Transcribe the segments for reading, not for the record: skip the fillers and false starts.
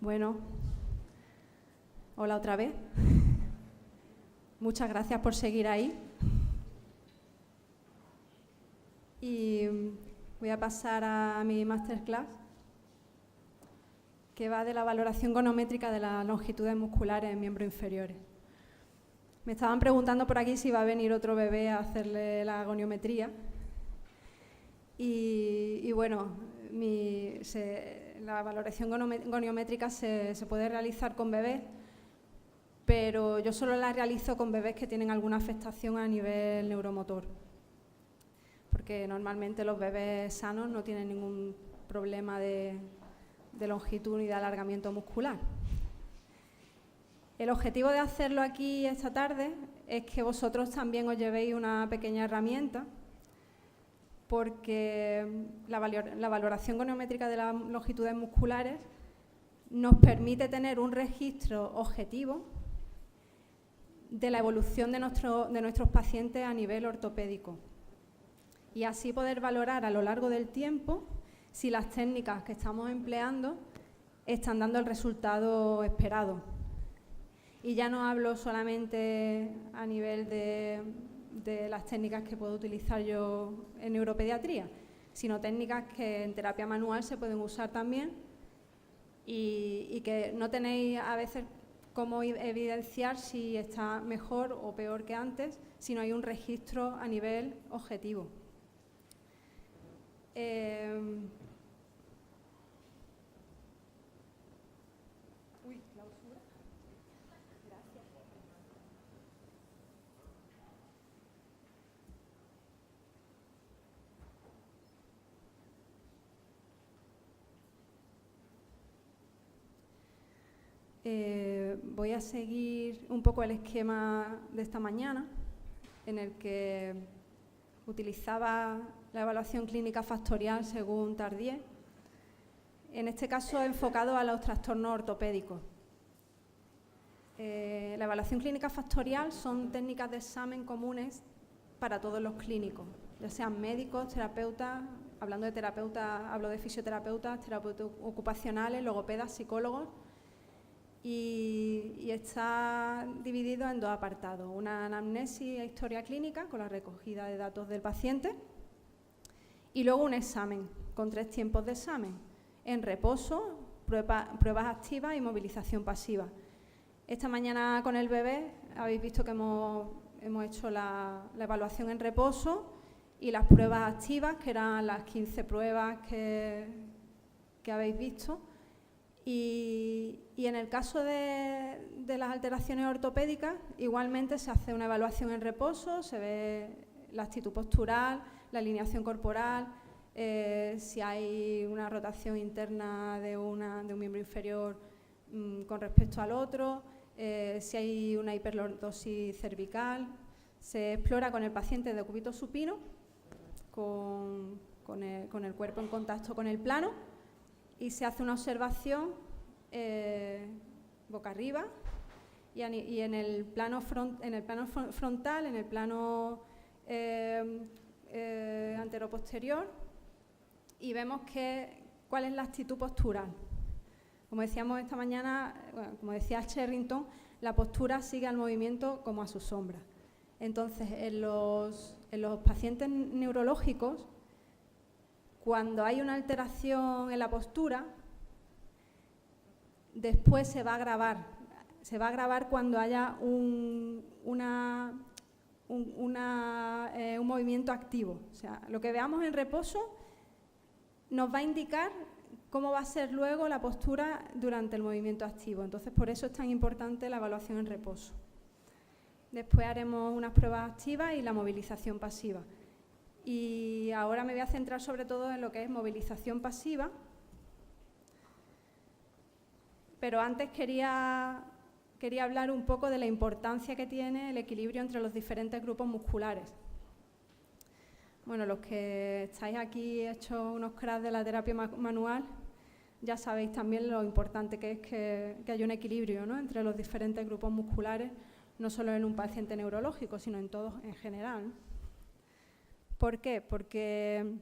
Bueno, hola otra vez. Muchas gracias por seguir ahí. Y voy a pasar a mi masterclass, que va de la valoración gonométrica de las longitudes musculares en miembros inferiores. Me estaban preguntando por aquí si va a venir otro bebé a hacerle la goniometría. Y bueno, la valoración goniométrica se puede realizar con bebés, pero yo solo la realizo con bebés que tienen alguna afectación a nivel neuromotor, porque normalmente los bebés sanos no tienen ningún problema de longitud ni de alargamiento muscular. El objetivo de hacerlo aquí esta tarde es que vosotros también os llevéis una pequeña herramienta, porque la valoración goniométrica de las longitudes musculares nos permite tener un registro objetivo de la evolución de nuestros pacientes a nivel ortopédico y así poder valorar a lo largo del tiempo si las técnicas que estamos empleando están dando el resultado esperado. Y ya no hablo solamente a nivel de las técnicas que puedo utilizar yo en neuropediatría, sino técnicas que en terapia manual se pueden usar también y que no tenéis a veces cómo evidenciar si está mejor o peor que antes, si no hay un registro a nivel objetivo. Voy a seguir un poco el esquema de esta mañana, en el que utilizaba la evaluación clínica factorial según Tardieu, en este caso enfocado a los trastornos ortopédicos. La evaluación clínica factorial son técnicas de examen comunes para todos los clínicos, ya sean médicos, terapeutas, hablando de terapeutas, hablo de fisioterapeutas, terapeutas ocupacionales, logopedas, psicólogos, y está dividido en dos apartados: una anamnesis e historia clínica con la recogida de datos del paciente y luego un examen con 3 tiempos de examen: en reposo, pruebas activas y movilización pasiva. Esta mañana con el bebé habéis visto que hemos hecho la evaluación en reposo y las pruebas activas, que eran las 15 pruebas que habéis visto. Y en el caso de las alteraciones ortopédicas, igualmente se hace una evaluación en reposo, se ve la actitud postural, la alineación corporal, si hay una rotación interna de un miembro inferior con respecto al otro, si hay una hiperlordosis cervical. Se explora con el paciente de cúbito supino, con el cuerpo en contacto con el plano, y se hace una observación boca arriba y en el plano frontal, en el plano anteroposterior, y vemos cuál es la actitud postural. Como decíamos esta mañana, bueno, como decía Sherrington, la postura sigue al movimiento como a su sombra. Entonces, en los pacientes neurológicos, cuando hay una alteración en la postura, después se va a agravar. Se va a agravar cuando haya un movimiento activo. O sea, lo que veamos en reposo nos va a indicar cómo va a ser luego la postura durante el movimiento activo. Entonces, por eso es tan importante la evaluación en reposo. Después haremos unas pruebas activas y la movilización pasiva. Y ahora me voy a centrar sobre todo en lo que es movilización pasiva, pero antes quería hablar un poco de la importancia que tiene el equilibrio entre los diferentes grupos musculares. Bueno, los que estáis aquí hechos unos cracks de la terapia manual, ya sabéis también lo importante que es que haya un equilibrio, ¿no?, entre los diferentes grupos musculares, no solo en un paciente neurológico, sino en todos en general. ¿Por qué? Porque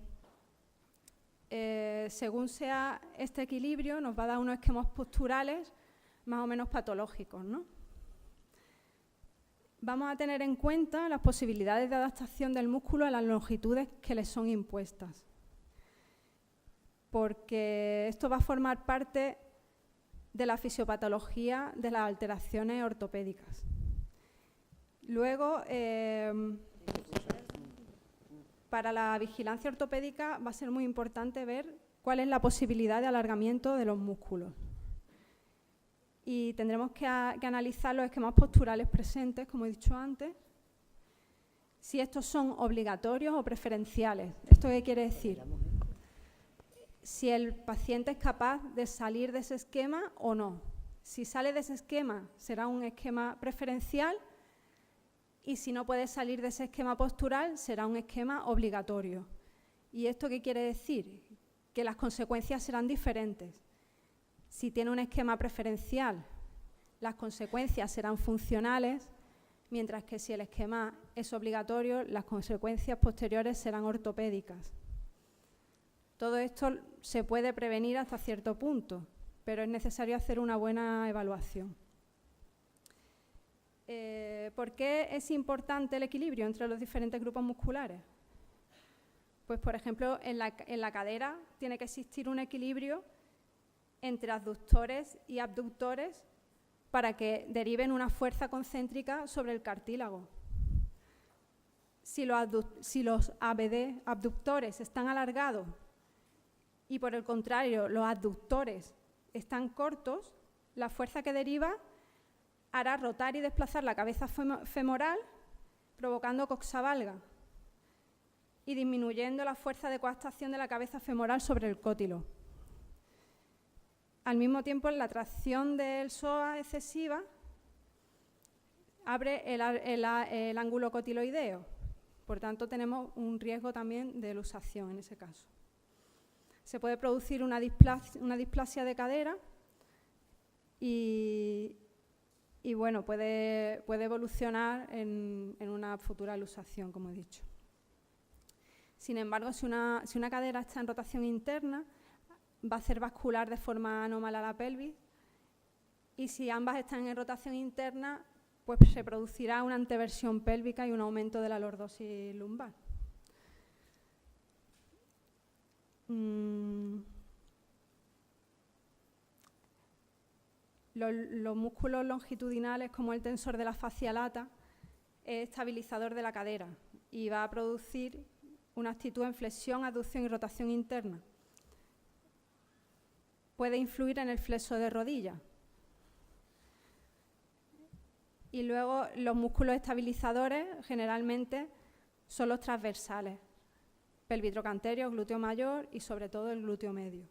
según sea este equilibrio, nos va a dar unos esquemas posturales más o menos patológicos, ¿no? Vamos a tener en cuenta las posibilidades de adaptación del músculo a las longitudes que le son impuestas, porque esto va a formar parte de la fisiopatología de las alteraciones ortopédicas. Luego, para la vigilancia ortopédica va a ser muy importante ver cuál es la posibilidad de alargamiento de los músculos. Y tendremos que analizar los esquemas posturales presentes, como he dicho antes, si estos son obligatorios o preferenciales. ¿Esto qué quiere decir? Si el paciente es capaz de salir de ese esquema o no. Si sale de ese esquema, será un esquema preferencial, y si no puede salir de ese esquema postural, será un esquema obligatorio. ¿Y esto qué quiere decir? Que las consecuencias serán diferentes. Si tiene un esquema preferencial, las consecuencias serán funcionales, mientras que si el esquema es obligatorio, las consecuencias posteriores serán ortopédicas. Todo esto se puede prevenir hasta cierto punto, pero es necesario hacer una buena evaluación. ¿Por qué es importante el equilibrio entre los diferentes grupos musculares? Pues, por ejemplo, en la cadera tiene que existir un equilibrio entre adductores y abductores para que deriven una fuerza concéntrica sobre el cartílago. Si los abductores están alargados y, por el contrario, los adductores están cortos, la fuerza que deriva hará rotar y desplazar la cabeza femoral, provocando coxavalga y disminuyendo la fuerza de coactación de la cabeza femoral sobre el cótilo. Al mismo tiempo, la tracción del psoas excesiva abre el ángulo cotiloideo. Por tanto, tenemos un riesgo también de luxación en ese caso. Se puede producir una displasia de cadera y bueno, puede evolucionar en una futura luxación, como he dicho. Sin embargo, si una cadera está en rotación interna, va a hacer bascular de forma anómala la pelvis, y si ambas están en rotación interna, pues se producirá una anteversión pélvica y un aumento de la lordosis lumbar. Los músculos longitudinales, como el tensor de la fascia lata, es estabilizador de la cadera y va a producir una actitud en flexión, abducción y rotación interna. Puede influir en el flexo de rodilla. Y luego los músculos estabilizadores generalmente son los transversales, pelvitrocantéreo, glúteo mayor y sobre todo el glúteo medio.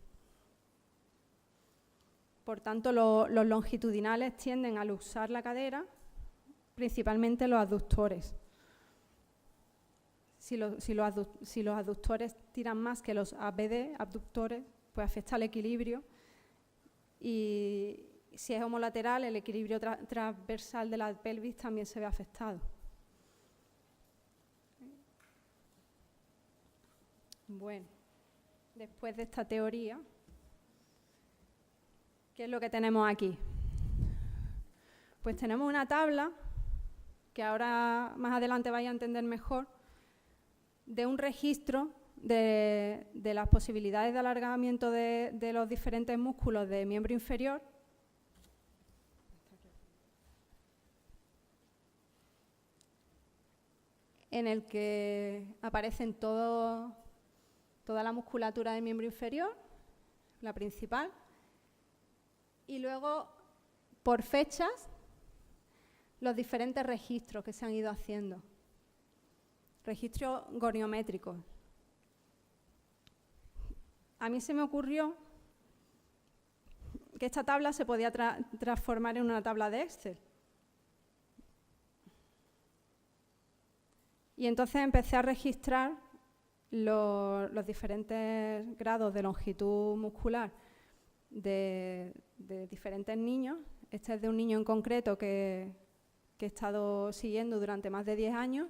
Por tanto, los longitudinales tienden a luxar la cadera, principalmente los adductores. Si los adductores tiran más que los abductores, pues afecta al equilibrio. Y si es homolateral, el equilibrio transversal de la pelvis también se ve afectado. Bueno, después de esta teoría, ¿qué es lo que tenemos aquí? Pues tenemos una tabla, que ahora más adelante vais a entender mejor, de un registro de las posibilidades de alargamiento de los diferentes músculos del miembro inferior, en el que aparecen toda la musculatura del miembro inferior, la principal, y luego, por fechas, los diferentes registros que se han ido haciendo, registros goniométricos. A mí se me ocurrió que esta tabla se podía transformar en una tabla de Excel. Y entonces empecé a registrar los diferentes grados de longitud muscular de diferentes niños. Este es de un niño en concreto que he estado siguiendo durante más de 10 años.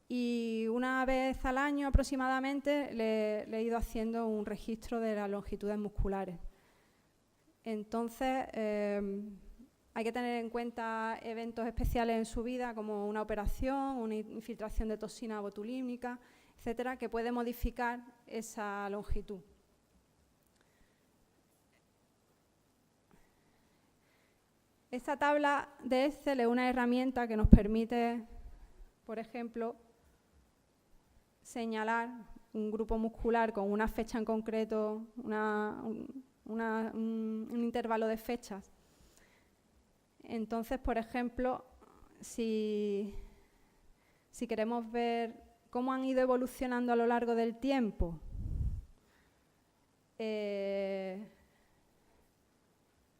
Y una vez al año aproximadamente le he ido haciendo un registro de las longitudes musculares. Entonces, hay que tener en cuenta eventos especiales en su vida, como una operación, una infiltración de toxina botulínica, etcétera, que puede modificar esa longitud. Esta tabla de Excel es una herramienta que nos permite, por ejemplo, señalar un grupo muscular con una fecha en concreto, un intervalo de fechas. Entonces, por ejemplo, si queremos ver cómo han ido evolucionando a lo largo del tiempo,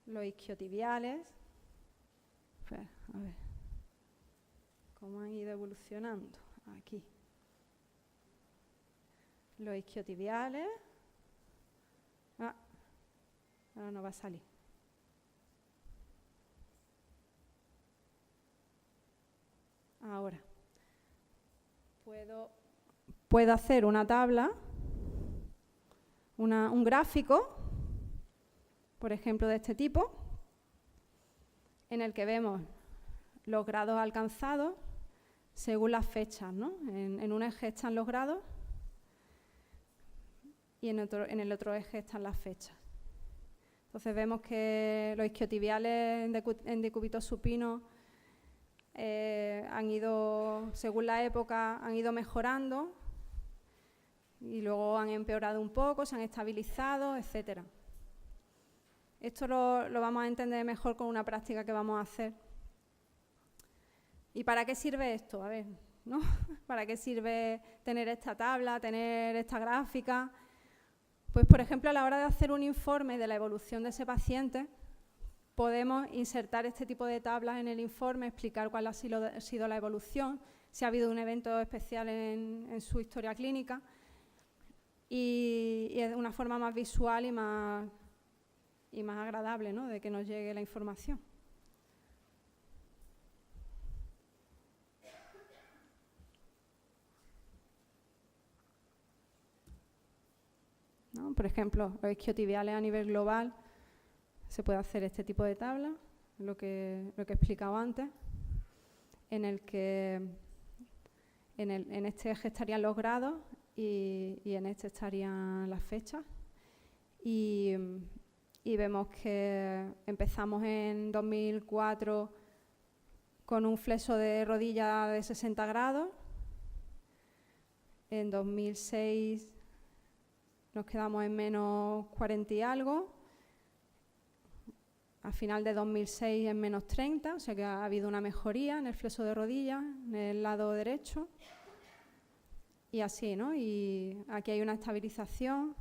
los isquiotibiales, a ver, cómo han ido evolucionando aquí. Los isquiotibiales, ahora no va a salir. Ahora, puedo hacer una tabla, un gráfico, por ejemplo, de este tipo, en el que vemos los grados alcanzados según las fechas, ¿no? En un eje están los grados y en el otro eje están las fechas. Entonces vemos que los isquiotibiales en decúbito supino han ido, según la época, han ido mejorando y luego han empeorado un poco, se han estabilizado, etcétera. Esto lo vamos a entender mejor con una práctica que vamos a hacer. ¿Y para qué sirve esto? A ver, ¿no? ¿Para qué sirve tener esta tabla, tener esta gráfica? Pues, por ejemplo, a la hora de hacer un informe de la evolución de ese paciente, podemos insertar este tipo de tablas en el informe, explicar cuál ha sido la evolución, si ha habido un evento especial en su historia clínica, y es una forma más visual y más agradable, ¿no?, de que nos llegue la información. ¿No? Por ejemplo, los isquiotibiales a nivel global, se puede hacer este tipo de tabla, lo que he explicado antes, en el que en este eje estarían los grados y en este estarían las fechas. Y vemos que empezamos en 2004 con un flexo de rodilla de 60 grados. En 2006 nos quedamos en menos 40 y algo. A final de 2006 en menos 30, o sea que ha habido una mejoría en el flexo de rodilla, en el lado derecho. Y así, ¿no? Y aquí hay una estabilización.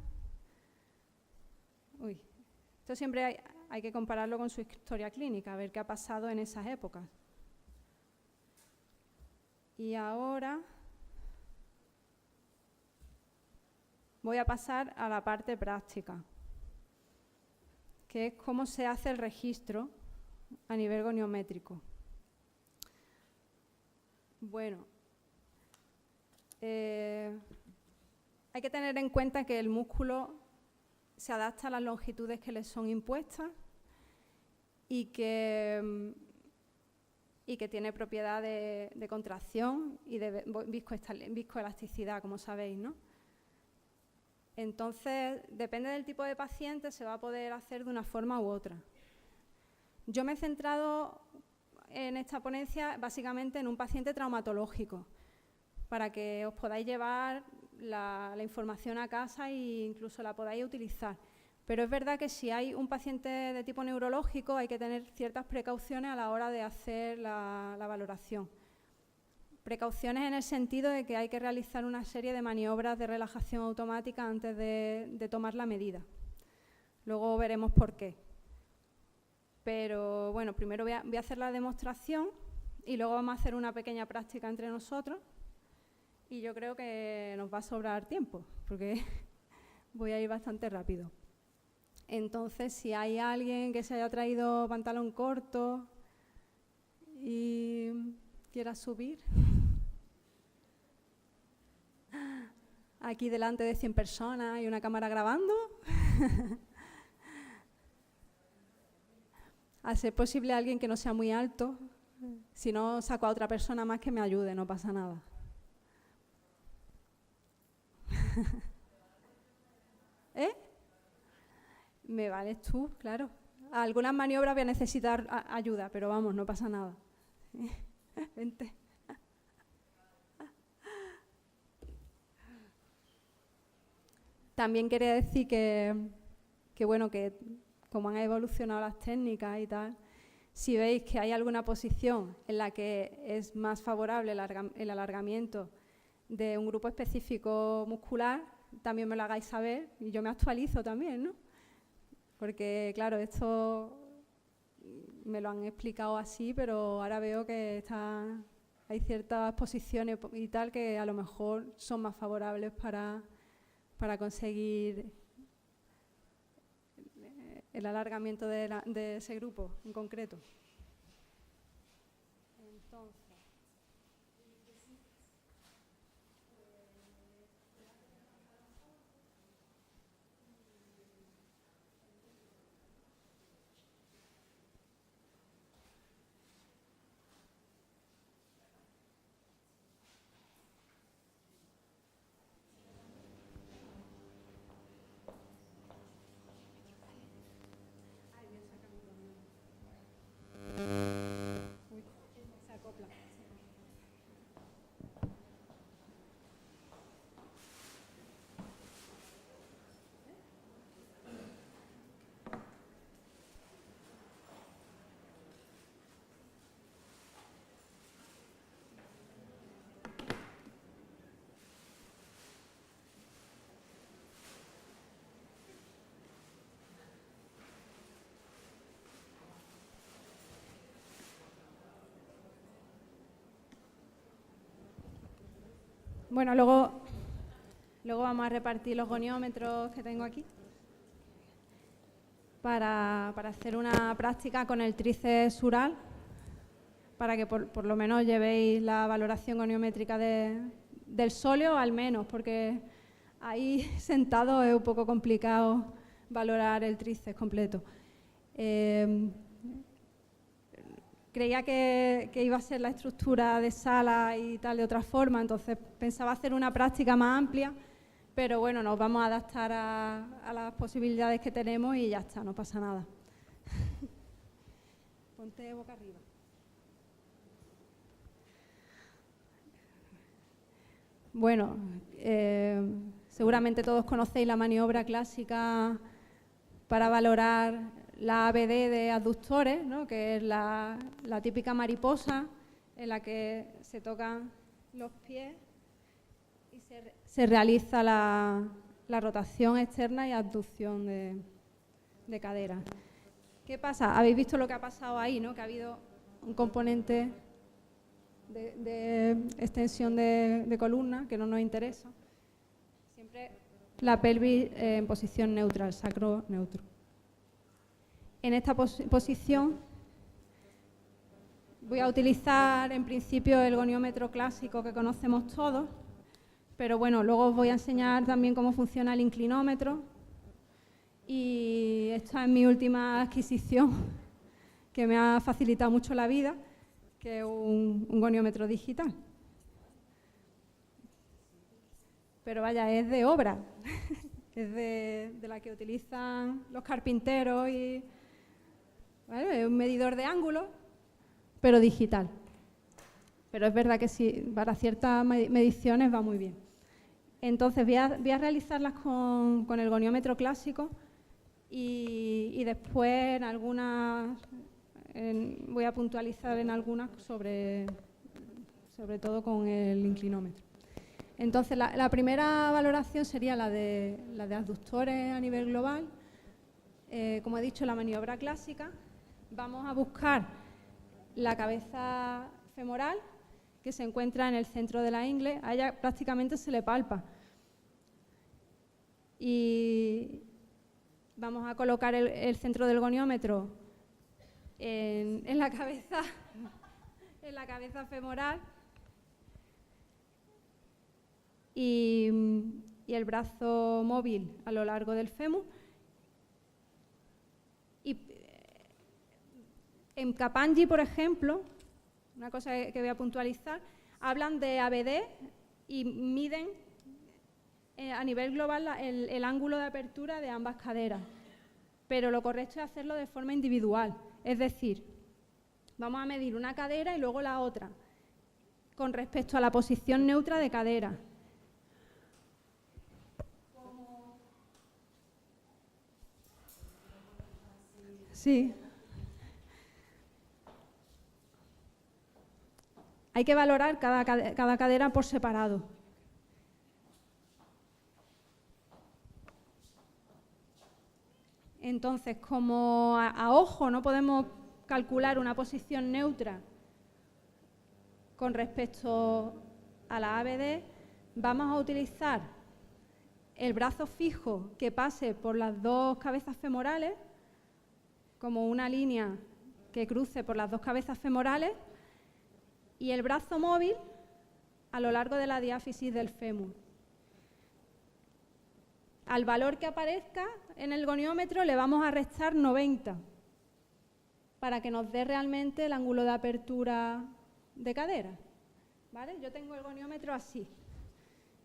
Esto siempre hay que compararlo con su historia clínica, a ver qué ha pasado en esas épocas. Y ahora voy a pasar a la parte práctica, que es cómo se hace el registro a nivel goniométrico. Bueno, hay que tener en cuenta que el músculo se adapta a las longitudes que le son impuestas y que tiene propiedad de contracción y de viscoelasticidad, como sabéis, ¿no? Entonces, depende del tipo de paciente, se va a poder hacer de una forma u otra. Yo me he centrado en esta ponencia básicamente en un paciente traumatológico, para que os podáis llevar la información a casa e incluso la podáis utilizar. Pero es verdad que si hay un paciente de tipo neurológico hay que tener ciertas precauciones a la hora de hacer la valoración. Precauciones en el sentido de que hay que realizar una serie de maniobras de relajación automática antes de tomar la medida. Luego veremos por qué. Pero bueno, primero voy a hacer la demostración y luego vamos a hacer una pequeña práctica entre nosotros. Y yo creo que nos va a sobrar tiempo, porque voy a ir bastante rápido. Entonces, si hay alguien que se haya traído pantalón corto y quiera subir. aquí delante de 100 personas y una cámara grabando. A ser posible alguien que no sea muy alto. Si no, saco a otra persona más que me ayude, no pasa nada. ¿Eh? Me vales tú, claro. A algunas maniobras voy a necesitar ayuda, pero vamos, no pasa nada. Vente. También quería decir que bueno, que como han evolucionado las técnicas y tal, si veis que hay alguna posición en la que es más favorable el alargamiento de un grupo específico muscular, también me lo hagáis saber y yo me actualizo también, ¿no? Porque, claro, esto me lo han explicado así, pero ahora veo que hay ciertas posiciones y tal que a lo mejor son más favorables para conseguir el alargamiento de ese grupo en concreto. Entonces, se acopla. Bueno, luego vamos a repartir los goniómetros que tengo aquí para hacer una práctica con el tríceps sural, para que por lo menos llevéis la valoración goniométrica del sóleo al menos, porque ahí sentado es un poco complicado valorar el tríceps completo. Creía que iba a ser la estructura de sala y tal de otra forma, entonces pensaba hacer una práctica más amplia, pero bueno, nos vamos a adaptar a las posibilidades que tenemos y ya está, no pasa nada. Ponte boca arriba. Bueno, seguramente todos conocéis la maniobra clásica para valorar la ABD de abductores, ¿no? Que es la típica mariposa en la que se tocan los pies y se realiza la rotación externa y abducción de cadera. ¿Qué pasa? Habéis visto lo que ha pasado ahí, ¿no? Que ha habido un componente de extensión de columna que no nos interesa. Siempre la pelvis en posición neutra, el sacro neutro. En esta posición voy a utilizar en principio el goniómetro clásico que conocemos todos, pero bueno, luego os voy a enseñar también cómo funciona el inclinómetro y esta es mi última adquisición que me ha facilitado mucho la vida, que es un goniómetro digital. Pero vaya, es de obra, es de la que utilizan los carpinteros y... ¿vale? Es un medidor de ángulo, pero digital. Pero es verdad que sí, para ciertas mediciones va muy bien. Entonces voy a realizarlas con el goniómetro clásico y después en algunas voy a puntualizar en algunas sobre todo con el inclinómetro. Entonces la primera valoración sería la de abductores a nivel global. Como he dicho, la maniobra clásica. Vamos a buscar la cabeza femoral, que se encuentra en el centro de la ingle. A ella prácticamente se le palpa. Y vamos a colocar el centro del goniómetro en la cabeza femoral. Y y el brazo móvil a lo largo del fémur. Y en Kapanji, por ejemplo, una cosa que voy a puntualizar, hablan de ABD y miden a nivel global el ángulo de apertura de ambas caderas, pero lo correcto es hacerlo de forma individual, es decir, vamos a medir una cadera y luego la otra, con respecto a la posición neutra de cadera. Sí. Hay que valorar cada cadera por separado. Entonces, como a ojo no podemos calcular una posición neutra con respecto a la ABD, vamos a utilizar el brazo fijo que pase por las dos cabezas femorales, como una línea que cruce por las dos cabezas femorales, y el brazo móvil a lo largo de la diáfisis del fémur. Al valor que aparezca en el goniómetro le vamos a restar 90 para que nos dé realmente el ángulo de apertura de cadera. ¿Vale? Yo tengo el goniómetro así.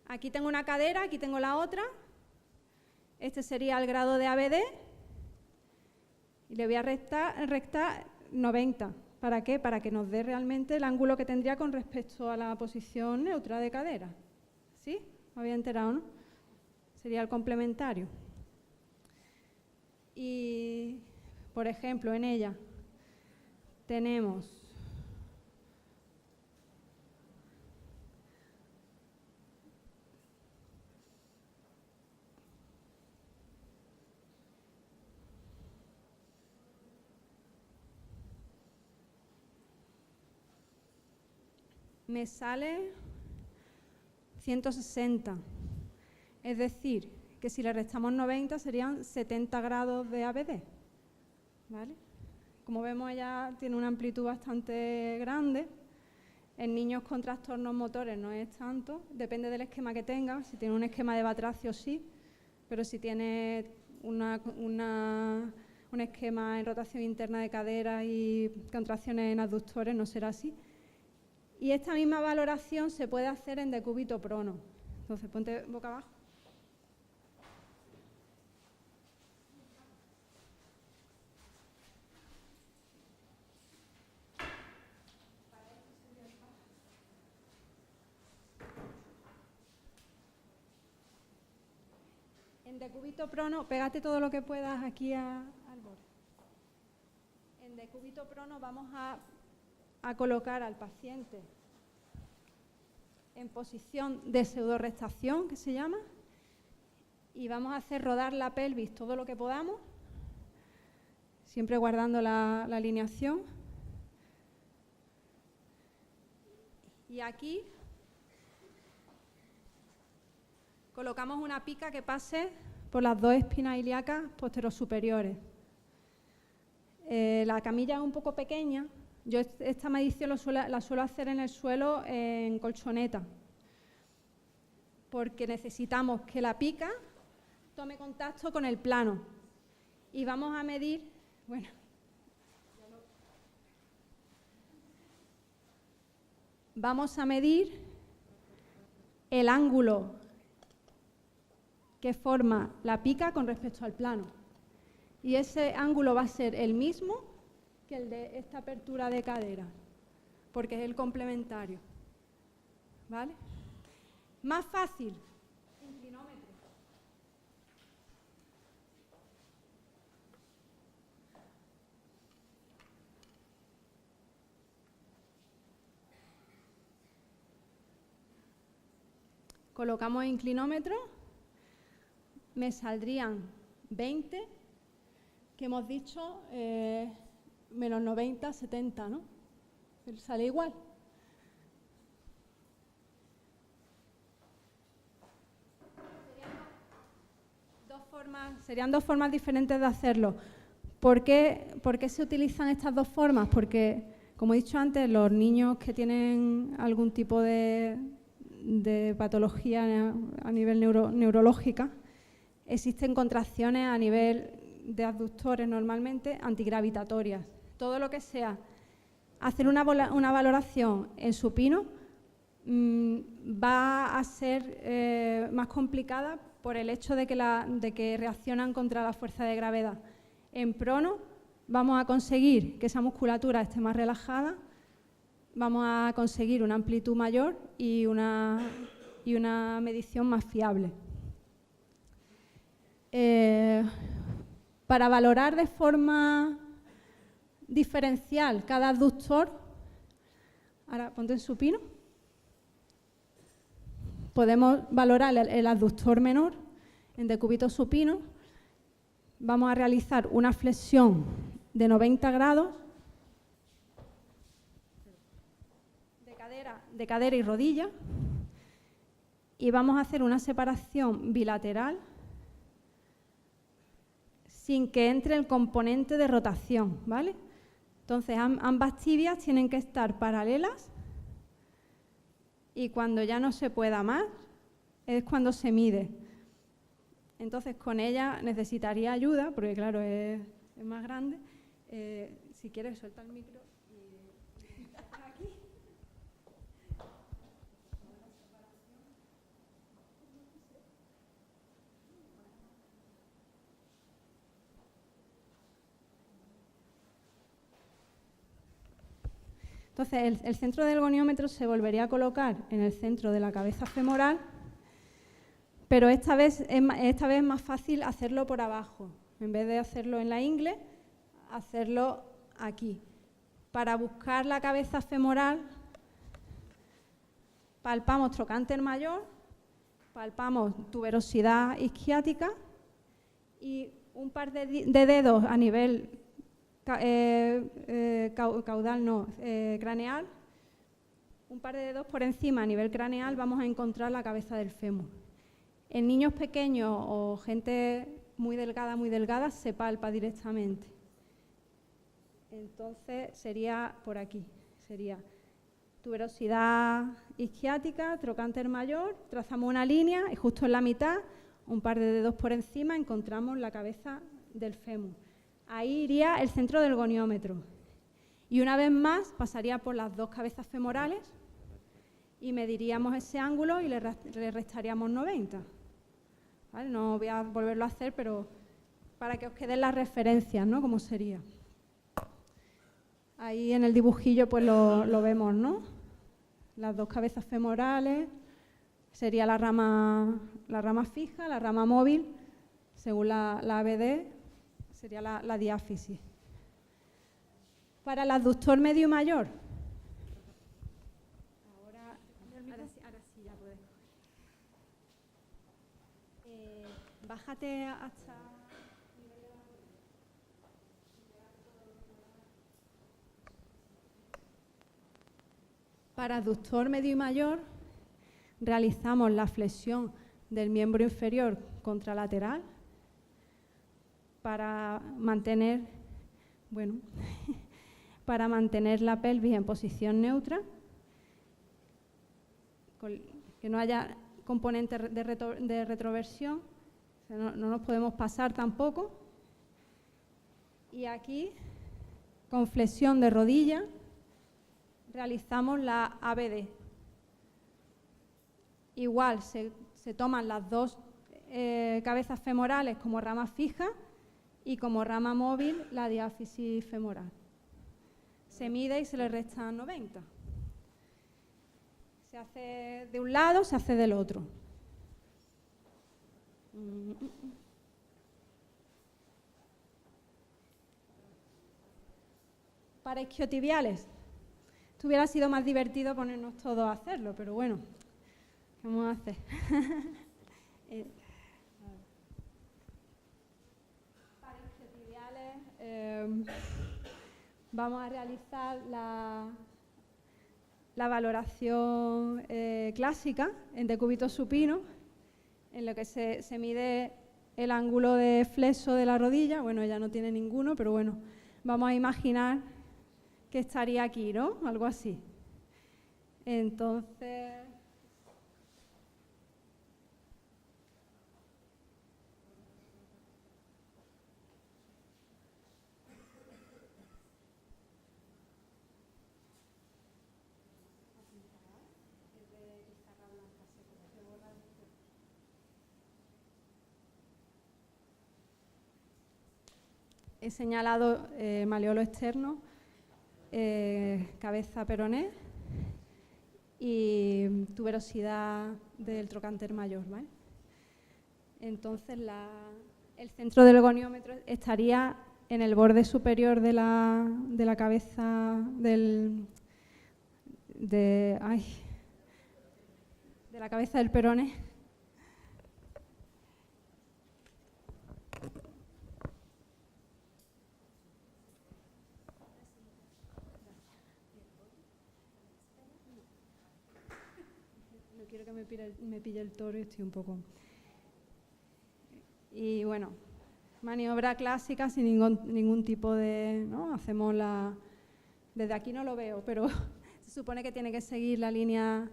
Aquí tengo una cadera, aquí tengo la otra. Este sería el grado de ABD. Y le voy a restar 90. ¿Para qué? Para que nos dé realmente el ángulo que tendría con respecto a la posición neutra de cadera. ¿Sí? ¿Me había enterado, no? Sería el complementario. Y, por ejemplo, en ella tenemos me sale 160. Es decir, que si le restamos 90 serían 70 grados de ABD. ¿Vale? Como vemos, ella tiene una amplitud bastante grande. En niños con trastornos motores no es tanto, depende del esquema que tenga. Si tiene un esquema de batracio, sí, pero si tiene un esquema en rotación interna de cadera y contracciones en abductores, no será así. Y esta misma valoración se puede hacer en decúbito prono. Entonces, ponte boca abajo. En decúbito prono, pégate todo lo que puedas aquí al borde. En decúbito prono vamos a colocar al paciente en posición de pseudorrestación, que se llama, y vamos a hacer rodar la pelvis todo lo que podamos, siempre guardando la alineación. Y aquí colocamos una pica que pase por las dos espinas ilíacas posterosuperiores. La camilla es un poco pequeña. Yo esta medición la suelo hacer en el suelo en colchoneta, porque necesitamos que la pica tome contacto con el plano. Y vamos a medir, bueno, vamos a medir el ángulo que forma la pica con respecto al plano. Y ese ángulo va a ser el mismo que el de esta apertura de cadera, porque es el complementario. ¿Vale? Más fácil, inclinómetro. Colocamos el inclinómetro, me saldrían 20, que hemos dicho menos 90, 70, ¿no? Sale igual. Serían dos formas diferentes de hacerlo. ¿Por qué se utilizan estas dos formas? Porque, como he dicho antes, los niños que tienen algún tipo de de patología a nivel neurológica, existen contracciones a nivel de abductores normalmente antigravitatorias. Todo lo que sea hacer una valoración en supino va a ser más complicada por el hecho de que reaccionan contra la fuerza de gravedad. En prono vamos a conseguir que esa musculatura esté más relajada, vamos a conseguir una amplitud mayor y una medición más fiable. Para valorar de forma diferencial cada abductor, ahora ponte en supino, podemos valorar el abductor menor en decúbito supino. Vamos a realizar una flexión de 90 grados de cadera y rodilla y vamos a hacer una separación bilateral sin que entre el componente de rotación, ¿vale? Entonces, ambas tibias tienen que estar paralelas y cuando ya no se pueda más es cuando se mide. Entonces, con ella necesitaría ayuda, porque claro, es más grande. Si quieres, suelta el micro. Aquí. Entonces, el centro del goniómetro se volvería a colocar en el centro de la cabeza femoral, pero esta vez es más fácil hacerlo por abajo. En vez de hacerlo en la ingle, hacerlo aquí. Para buscar la cabeza femoral, palpamos trocánter mayor, palpamos tuberosidad isquiática y un par de dedos a nivel craneal, un par de dedos por encima a nivel craneal vamos a encontrar la cabeza del fémur. En niños pequeños o gente muy delgada se palpa directamente. Entonces sería por aquí, sería tuberosidad isquiática, trocánter mayor, trazamos una línea y justo en la mitad, un par de dedos por encima, encontramos la cabeza del fémur. Ahí iría el centro del goniómetro. Y una vez más pasaría por las dos cabezas femorales y mediríamos ese ángulo y le restaríamos 90. ¿Vale? No voy a volverlo a hacer, pero para que os queden las referencias, ¿no? Cómo sería. Ahí en el dibujillo pues lo vemos, ¿no? Las dos cabezas femorales, sería la rama fija, la rama móvil, según la ABD, sería la diáfisis. Para el abductor medio y mayor. Ahora sí ya puedes. Bájate hasta... Para abductor medio y mayor realizamos la flexión del miembro inferior contralateral para mantener, para mantener la pelvis en posición neutra, que no haya componente de retroversión, o sea, no nos podemos pasar tampoco. Y aquí, con flexión de rodilla, realizamos la ABD. Igual se toman las dos cabezas femorales como rama fija y como rama móvil la diáfisis femoral. Se mide y se le resta 90. Se hace de un lado, se hace del otro. Para isquiotibiales. Esto hubiera sido más divertido ponernos todos a hacerlo, pero bueno, ¿qué vamos a hacer? Para isquiotibiales vamos a realizar la valoración clásica en decúbito supino, en lo que se mide el ángulo de flexo de la rodilla. Bueno, ella no tiene ninguno, pero bueno, vamos a imaginar que estaría aquí, ¿no? Algo así. Entonces, he señalado maleolo externo, cabeza peroné y tuberosidad del trocánter mayor, ¿vale? Entonces, el centro del goniómetro estaría en el borde superior de la cabeza de la cabeza del peroné. No quiero que me pille el toro y estoy un poco... Y bueno, maniobra clásica sin ningún tipo de... ¿no? Hacemos desde aquí no lo veo, pero se supone que tiene que seguir la línea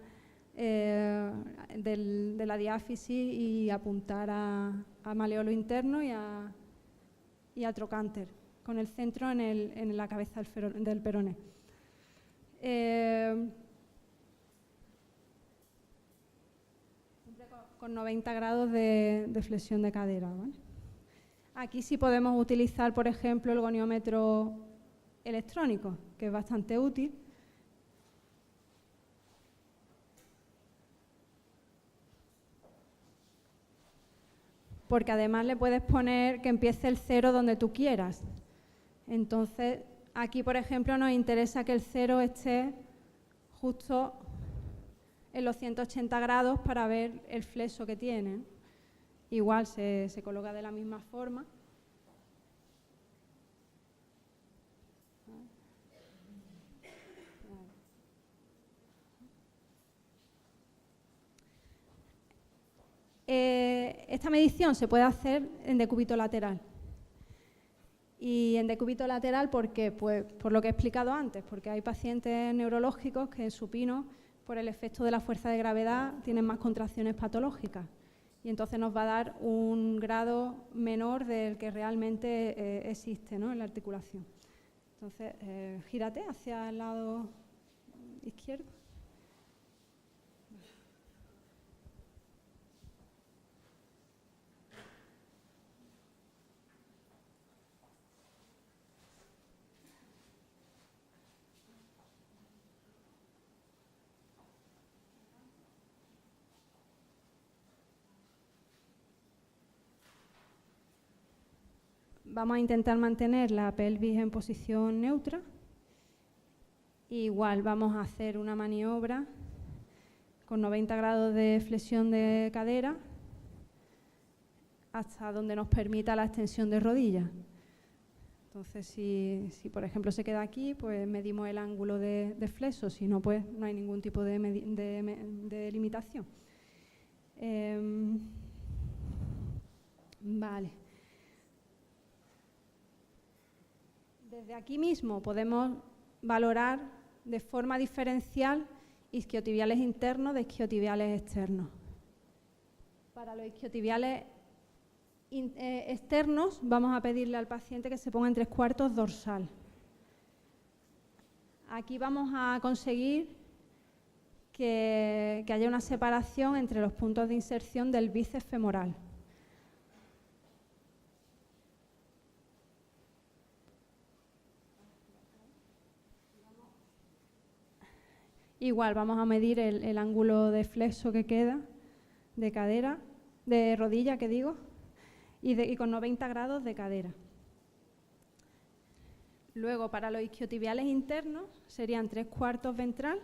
de la diáfisis y apuntar a maleolo interno y a trocánter, con el centro en la cabeza del peroné. Con 90 grados de flexión de cadera, ¿vale? Aquí sí podemos utilizar, por ejemplo, el goniómetro electrónico, que es bastante útil. Porque además le puedes poner que empiece el cero donde tú quieras. Entonces, aquí, por ejemplo, nos interesa que el cero esté justo en los 180 grados para ver el flexo que tiene. Igual se coloca de la misma forma. Esta medición se puede hacer en decúbito lateral. Y en decúbito lateral, ¿por qué? Pues por lo que he explicado antes, porque hay pacientes neurológicos que en supino, por el efecto de la fuerza de gravedad, tienen más contracciones patológicas. Y entonces nos va a dar un grado menor del que realmente existe, ¿no? En la articulación. Entonces, gírate hacia el lado izquierdo. Vamos a intentar mantener la pelvis en posición neutra. Igual vamos a hacer una maniobra con 90 grados de flexión de cadera hasta donde nos permita la extensión de rodilla. Entonces, si por ejemplo se queda aquí, pues medimos el ángulo de flexo, si no, pues no hay ningún tipo de limitación. Vale. Desde aquí mismo podemos valorar de forma diferencial isquiotibiales internos de isquiotibiales externos. Para los isquiotibiales externos vamos a pedirle al paciente que se ponga en 3/4 dorsal. Aquí vamos a conseguir que haya una separación entre los puntos de inserción del bíceps femoral. Igual vamos a medir el ángulo de flexo que queda de cadera, de rodilla, que digo, y con 90 grados de cadera. Luego, para los isquiotibiales internos, serían 3/4 ventral.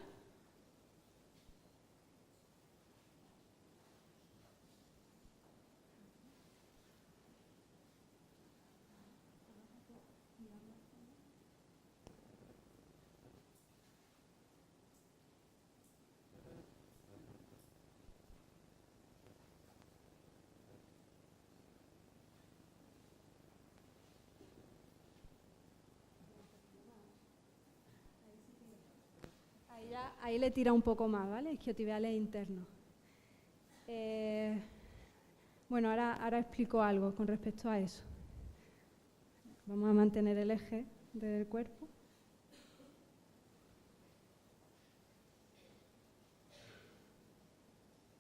Ahí le tira un poco más, ¿vale? Isquiotibiales internos. Bueno, ahora explico algo con respecto a eso. Vamos a mantener el eje del cuerpo.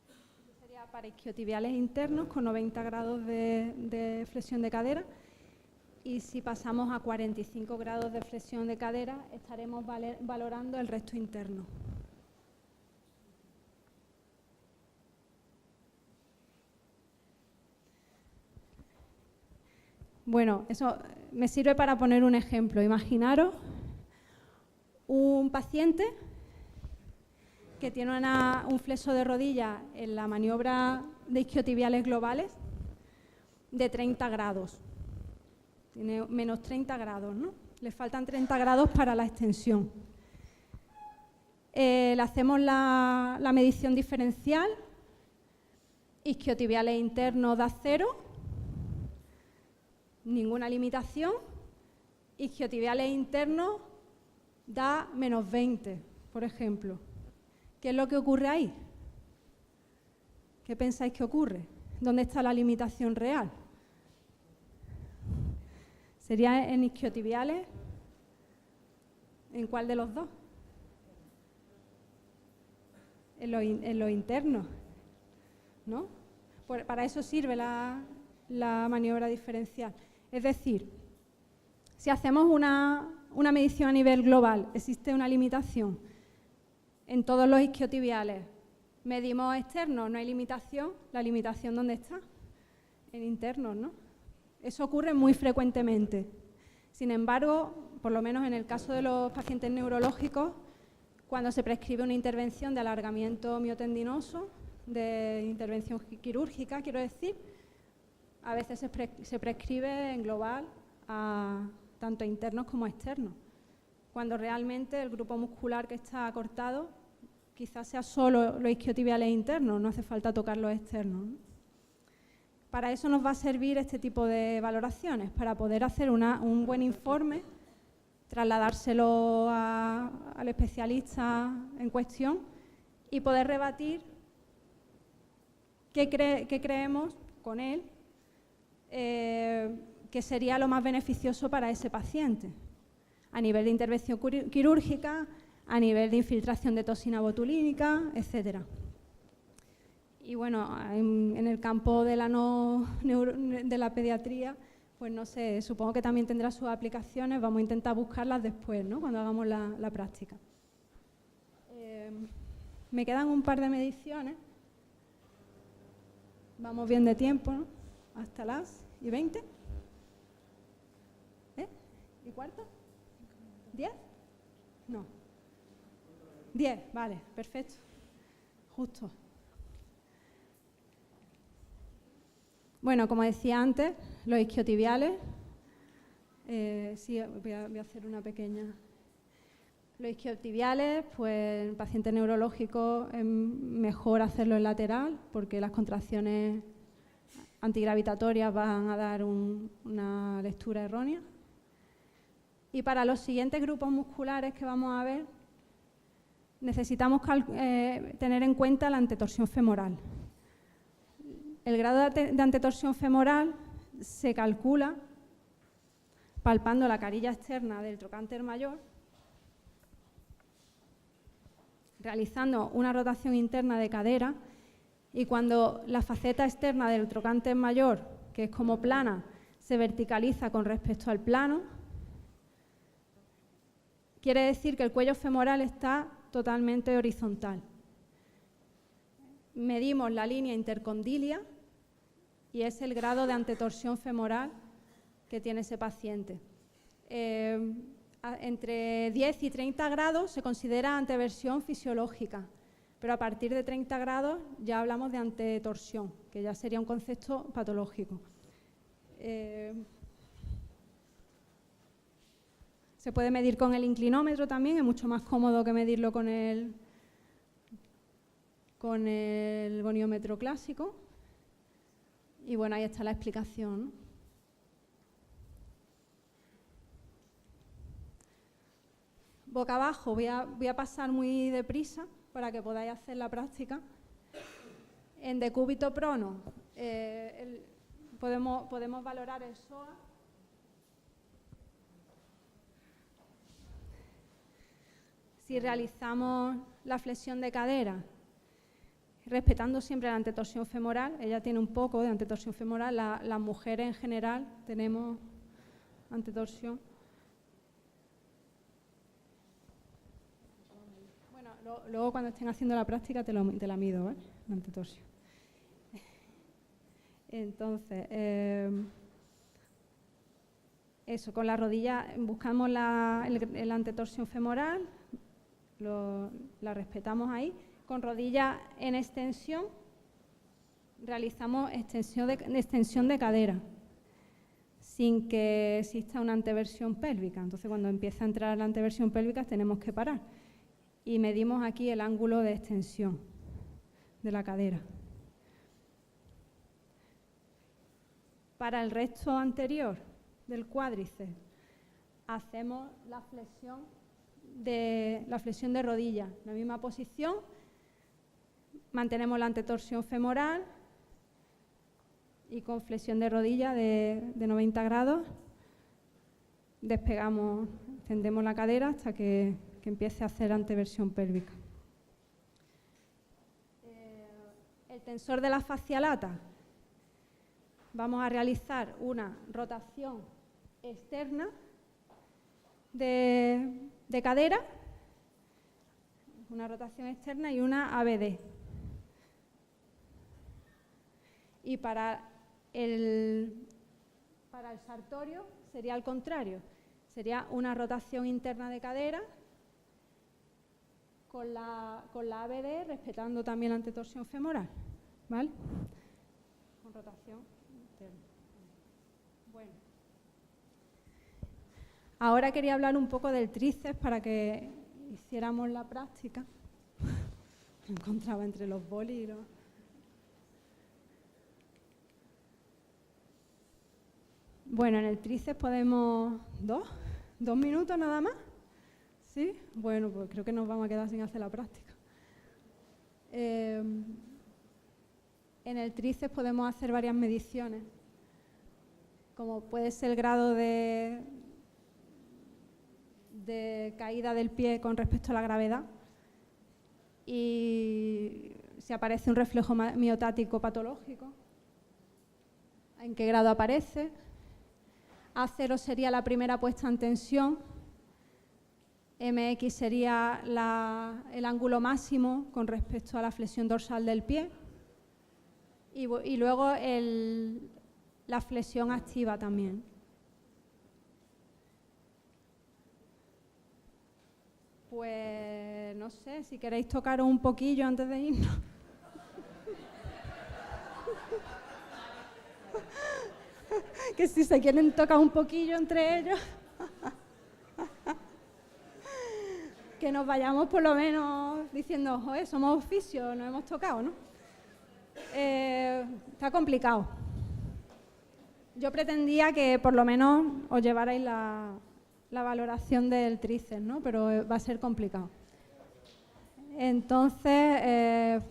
Esto sería para isquiotibiales internos con 90 grados de flexión de cadera. y si pasamos a 45 grados de flexión de cadera, estaremos valorando el recto interno. Bueno, eso me sirve para poner un ejemplo. Imaginaros un paciente que tiene un flexo de rodilla en la maniobra de isquiotibiales globales de 30 grados. Tiene menos 30 grados, ¿no? Le faltan 30 grados para la extensión. Le hacemos la medición diferencial. Isquiotibiales internos da 0. Ninguna limitación. Isquiotibiales internos da menos 20, por ejemplo. ¿Qué es lo que ocurre ahí? ¿Qué pensáis que ocurre? ¿Dónde está la limitación real? ¿Sería en isquiotibiales? ¿En cuál de los dos? En lo interno, ¿no? Para eso sirve la maniobra diferencial. Es decir, si hacemos una medición a nivel global, existe una limitación. En todos los isquiotibiales medimos externos, no hay limitación. ¿La limitación dónde está? En internos, ¿no? Eso ocurre muy frecuentemente. Sin embargo, por lo menos en el caso de los pacientes neurológicos, cuando se prescribe una intervención de alargamiento miotendinoso, de intervención quirúrgica, quiero decir, a veces se prescribe en global a tanto internos como externos, cuando realmente el grupo muscular que está cortado quizás sea solo los isquiotibiales internos, no hace falta tocar los externos, ¿no? Para eso nos va a servir este tipo de valoraciones, para poder hacer un buen informe, trasladárselo al especialista en cuestión y poder rebatir qué creemos con él que sería lo más beneficioso para ese paciente, a nivel de intervención quirúrgica, a nivel de infiltración de toxina botulínica, etcétera. Y bueno, en el campo de la pediatría, pues no sé, supongo que también tendrá sus aplicaciones, vamos a intentar buscarlas después, ¿no? Cuando hagamos la práctica. Me quedan un par de mediciones. Vamos bien de tiempo, ¿no? Hasta las 20. ¿Y cuarto? ¿10? No. 10, vale, perfecto. Justo. Bueno, como decía antes, los isquiotibiales, sí, voy a hacer una pequeña. Los isquiotibiales, pues en pacientes neurológicos es mejor hacerlo en lateral porque las contracciones antigravitatorias van a dar una lectura errónea. Y para los siguientes grupos musculares que vamos a ver, necesitamos tener en cuenta la antetorsión femoral. El grado de antetorsión femoral se calcula palpando la carilla externa del trocánter mayor, realizando una rotación interna de cadera, y cuando la faceta externa del trocánter mayor, que es como plana, se verticaliza con respecto al plano, quiere decir que el cuello femoral está totalmente horizontal. Medimos la línea intercondilia y es el grado de antetorsión femoral que tiene ese paciente. Entre 10 y 30 grados se considera anteversión fisiológica, pero a partir de 30 grados ya hablamos de antetorsión, que ya sería un concepto patológico. Se puede medir con el inclinómetro también, es mucho más cómodo que medirlo con el goniómetro clásico. Y bueno, ahí está la explicación, ¿no? Boca abajo, voy a pasar muy deprisa para que podáis hacer la práctica. En decúbito prono podemos valorar el psoas. Si realizamos la flexión de cadera, respetando siempre la antetorsión femoral, ella tiene un poco de antetorsión femoral, las mujeres en general tenemos antetorsión. Bueno, luego cuando estén haciendo la práctica te la mido, ¿vale? La antetorsión. Entonces, eso, con la rodilla buscamos la antetorsión femoral, la respetamos ahí. Con rodilla en extensión, realizamos extensión de cadera, sin que exista una anteversión pélvica. Entonces, cuando empieza a entrar la anteversión pélvica, tenemos que parar. Y medimos aquí el ángulo de extensión de la cadera. Para el resto anterior del cuádriceps, hacemos la flexión de rodilla. En la misma posición, mantenemos la antetorsión femoral y con flexión de rodilla de 90 grados despegamos, extendemos la cadera hasta que empiece a hacer anteversión pélvica. El tensor de la fascia lata. Vamos a realizar una rotación externa de cadera, una rotación externa y una ABD. Y para el sartorio sería al contrario, sería una rotación interna de cadera con la ABD, respetando también la antetorsión femoral, ¿vale? Con rotación interna. Bueno. Ahora quería hablar un poco del tríceps para que hiciéramos la práctica. Me encontraba entre los bolis y los... Bueno, en el tríceps podemos... ¿Dos minutos nada más? ¿Sí? Bueno, pues creo que nos vamos a quedar sin hacer la práctica. En el tríceps podemos hacer varias mediciones, como puede ser el grado de caída del pie con respecto a la gravedad y si aparece un reflejo miotático patológico, en qué grado aparece. A0 sería la primera puesta en tensión, MX sería el ángulo máximo con respecto a la flexión dorsal del pie y luego la flexión activa también. Pues no sé, si queréis tocaros un poquillo antes de irnos. Que si se quieren tocar un poquillo entre ellos. Que nos vayamos por lo menos diciendo, joder, somos oficio, nos hemos tocado, ¿no? Está complicado. Yo pretendía que por lo menos os llevarais la valoración del tríceps, ¿no? Pero va a ser complicado. Entonces,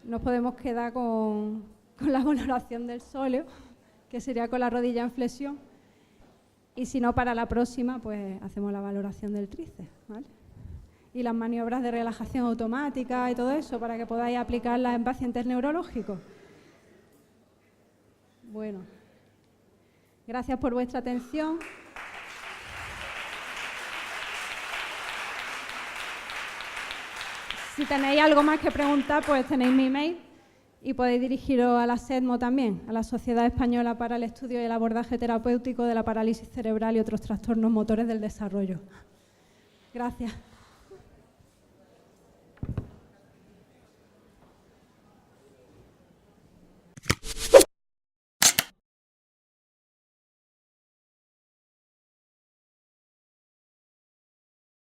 nos podemos quedar con la valoración del sóleo, que sería con la rodilla en flexión. Y si no, para la próxima, pues hacemos la valoración del tríceps, ¿vale? Y las maniobras de relajación automática y todo eso, para que podáis aplicarlas en pacientes neurológicos. Bueno, gracias por vuestra atención. Si tenéis algo más que preguntar, pues tenéis mi email y podéis dirigiros a la SEDMO también, a la Sociedad Española para el Estudio y el Abordaje Terapéutico de la Parálisis Cerebral y otros trastornos motores del desarrollo. Gracias.